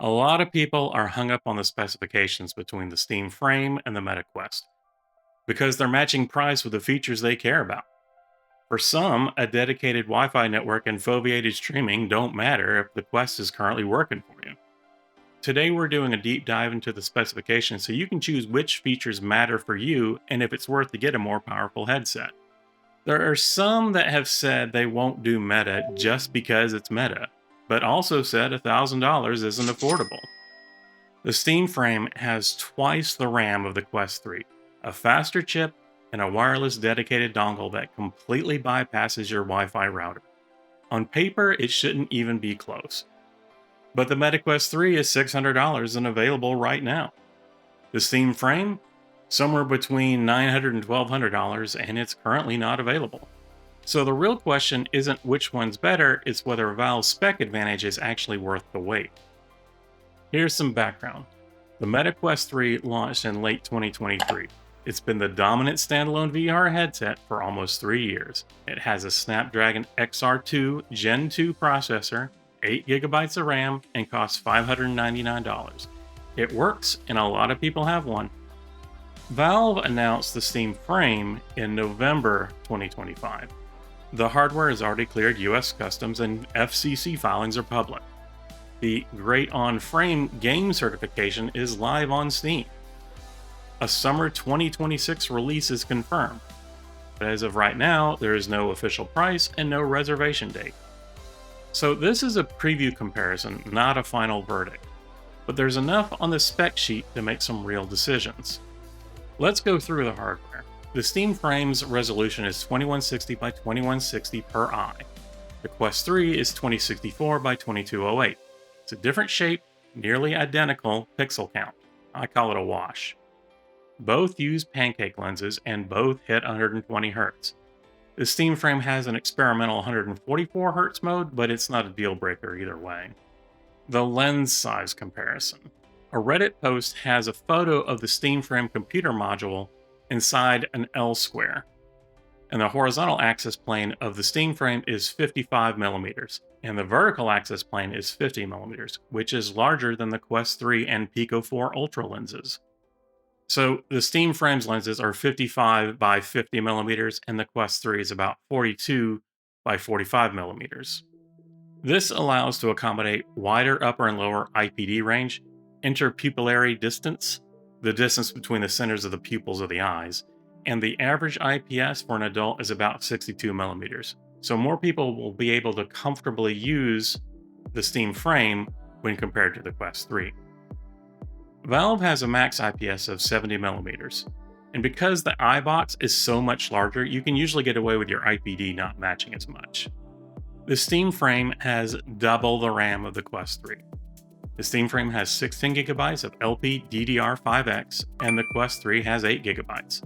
A lot of people are hung up on the specifications between the Steam Frame and the MetaQuest because they're matching price with the features they care about. For some, a dedicated Wi Fi network and foveated streaming don't matter if the Quest is currently working for you. Today, we're doing a deep dive into the specifications so you can choose which features matter for you and if it's worth to get a more powerful headset. There are some that have said they won't do Meta just because it's Meta, but also said $1,000 isn't affordable. The Steam Frame has twice the RAM of the Quest 3, a faster chip, and a wireless dedicated dongle that completely bypasses your Wi Fi router. On paper, it shouldn't even be close. But the MetaQuest 3 is $600 and available right now. The Steam Frame? Somewhere between $900 and $1,200, and it's currently not available. So the real question isn't which one's better, it's whether Valve's spec advantage is actually worth the wait. Here's some background. The MetaQuest 3 launched in late 2023. It's been the dominant standalone VR headset for almost 3 years. It has a Snapdragon XR2 Gen 2 processor, 8GB of RAM, and costs $599. It works, and a lot of people have one. Valve announced the Steam Frame in November 2025. The hardware has already cleared US Customs and FCC filings are public. The Great On Frame game certification is live on Steam. A summer 2026 release is confirmed, but as of right now, there is no official price and no reservation date. So this is a preview comparison, not a final verdict, but there's enough on the spec sheet to make some real decisions. Let's go through the hardware. The Steam Frame's resolution is 2160 by 2160 per eye. The Quest 3 is 2064 by 2208. It's a different shape, nearly identical pixel count. I call it a wash. Both use pancake lenses and both hit 120 Hz. The Steam Frame has an experimental 144 Hz mode, but it's not a deal breaker either way. The lens size comparison. A Reddit post has a photo of the Steam Frame computer module inside an L square, and the horizontal axis plane of the Steam Frame is 55mm, and the vertical axis plane is 50mm, which is larger than the Quest 3 and Pico 4 Ultra lenses. So the Steam Frame's lenses are 55 by 50mm, and the Quest 3 is about 42 by 45mm. This allows to accommodate wider upper and lower IPD range, interpupillary distance, the distance between the centers of the pupils of the eyes, and the average IPS for an adult is about 62mm. So more people will be able to comfortably use the Steam Frame when compared to the Quest 3. Valve has a max IPS of 70mm, and because the eye box is so much larger, you can usually get away with your IPD not matching as much. The Steam Frame has double the RAM of the Quest 3. The Steam Frame has 16GB of LPDDR5X, and the Quest 3 has 8GB.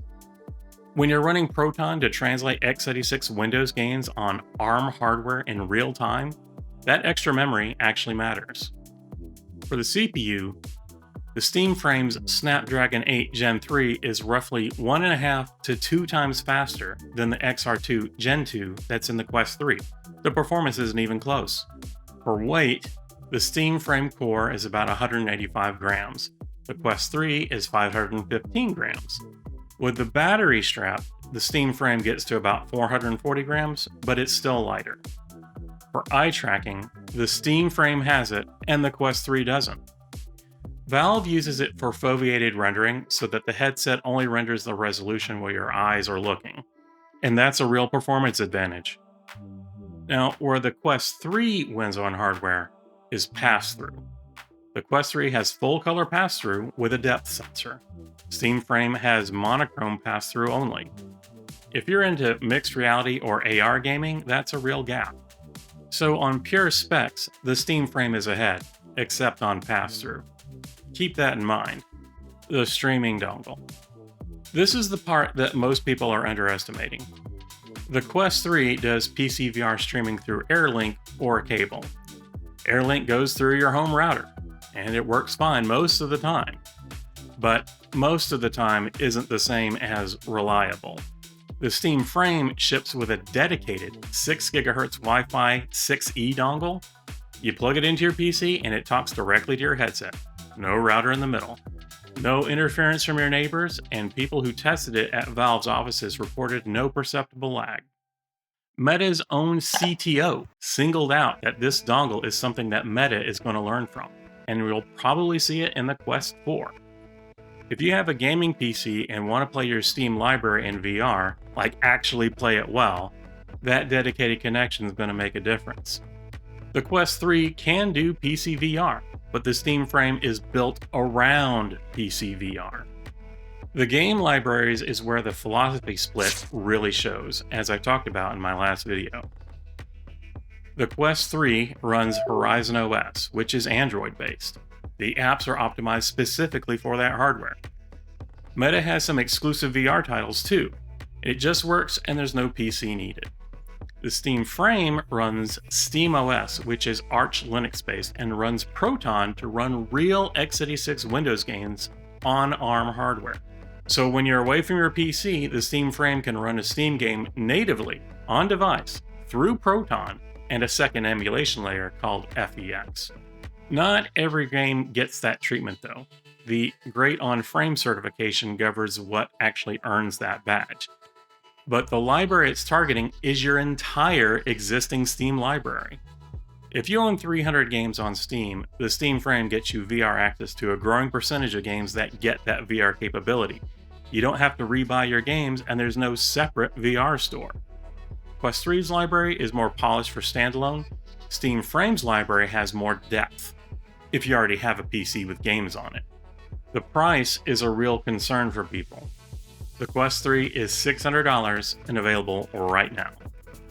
When you're running Proton to translate x86 Windows games on ARM hardware in real time, that extra memory actually matters. For the CPU, the Steam Frame's Snapdragon 8 Gen 3 is roughly 1.5 to 2 times faster than the XR2 Gen 2 that's in the Quest 3. The performance isn't even close. For weight, the Steam Frame core is about 185 grams. The Quest 3 is 515 grams. With the battery strap, the Steam Frame gets to about 440 grams, but it's still lighter. For eye tracking, the Steam Frame has it, and the Quest 3 doesn't. Valve uses it for foveated rendering so that the headset only renders the resolution where your eyes are looking. And that's a real performance advantage. Now, where the Quest 3 wins on hardware is pass-through. The Quest 3 has full color pass-through with a depth sensor. Steam Frame has monochrome pass-through only. If you're into mixed reality or AR gaming, that's a real gap. So on pure specs, the Steam Frame is ahead, except on pass-through. Keep that in mind. The streaming dongle. This is the part that most people are underestimating. The Quest 3 does PC VR streaming through AirLink or cable. AirLink goes through your home router, and it works fine most of the time. But most of the time isn't the same as reliable. The Steam Frame ships with a dedicated 6 GHz Wi-Fi 6E dongle, You plug it into your PC and it talks directly to your headset. No router in the middle. No interference from your neighbors, and people who tested it at Valve's offices reported no perceptible lag. Meta's own CTO singled out that this dongle is something that Meta is going to learn from, and we'll probably see it in the Quest 4. If you have a gaming PC and want to play your Steam library in VR, like actually play it well, that dedicated connection is going to make a difference. The Quest 3 can do PC VR, but the Steam frame is built around PC VR. The game libraries is where the philosophy split really shows, as I talked about in my last video. The Quest 3 runs Horizon OS, which is Android-based. The apps are optimized specifically for that hardware. Meta has some exclusive VR titles too. It just works and there's no PC needed. The Steam frame runs SteamOS, which is Arch Linux-based, and runs Proton to run real x86 Windows games on ARM hardware. So when you're away from your PC, the Steam frame can run a Steam game natively on device through Proton and a second emulation layer called FEX. Not every game gets that treatment though. The Great on Frame certification governs what actually earns that badge. But the library it's targeting is your entire existing Steam library. If you own 300 games on Steam, the Steam frame gets you VR access to a growing percentage of games that get that VR capability. You don't have to rebuy your games, and there's no separate VR store. Quest 3's library is more polished for standalone. Steam frame's library has more depth, if you already have a PC with games on it. The price is a real concern for people. The Quest 3 is $600 and available right now.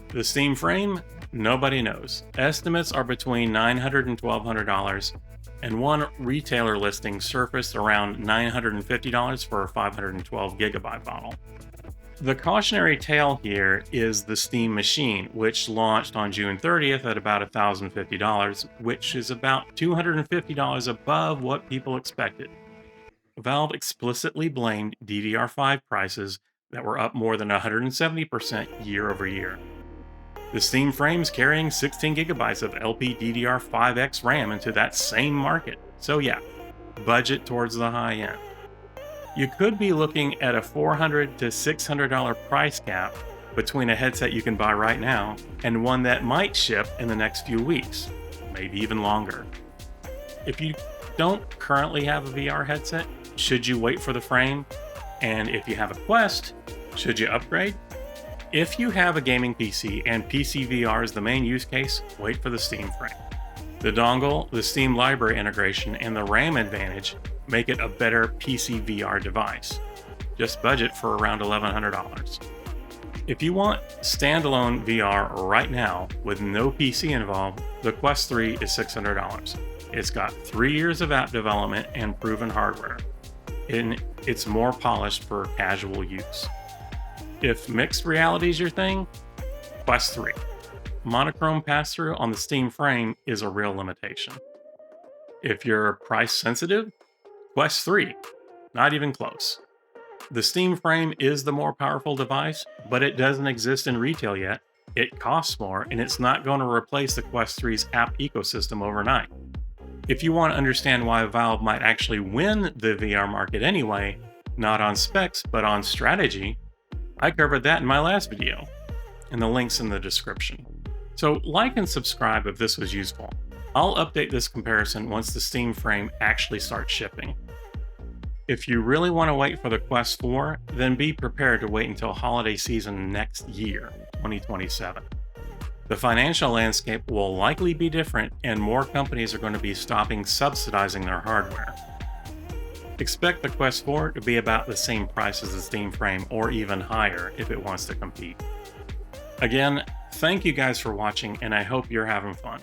The Steam frame? Nobody knows. Estimates are between $900 and $1,200, and one retailer listing surfaced around $950 for a 512 gigabyte model. The cautionary tale here is the Steam Machine, which launched on June 30th at about $1,050, which is about $250 above what people expected. Valve explicitly blamed DDR5 prices that were up more than 170% year over year. The Steam frame's carrying 16 gigabytes of LPDDR5X RAM into that same market, so yeah, budget towards the high end. You could be looking at a $400 to $600 price cap between a headset you can buy right now and one that might ship in the next few weeks, maybe even longer. If you don't currently have a VR headset, should you wait for the frame? And if you have a Quest, should you upgrade? If you have a gaming PC and PC VR is the main use case, wait for the Steam frame. The dongle, the Steam library integration, and the RAM advantage make it a better PC VR device. Just budget for around $1,100. If you want standalone VR right now with no PC involved, the Quest 3 is $600. It's got 3 years of app development and proven hardware, and it's more polished for casual use. If mixed reality is your thing, Quest 3. Monochrome pass-through on the Steam frame is a real limitation. If you're price sensitive, Quest 3. Not even close. The Steam frame is the more powerful device, but it doesn't exist in retail yet. It costs more, and it's not going to replace the Quest 3's app ecosystem overnight. If you want to understand why Valve might actually win the VR market anyway, not on specs, but on strategy, I covered that in my last video, and the link's in the description. So like and subscribe if this was useful. I'll update this comparison once the Steam frame actually starts shipping. If you really want to wait for the Quest 4, then be prepared to wait until holiday season next year, 2027. The financial landscape will likely be different, and more companies are going to be stopping subsidizing their hardware. Expect the Quest 4 to be about the same price as the Steam frame, or even higher if it wants to compete. Again, thank you guys for watching, and I hope you're having fun.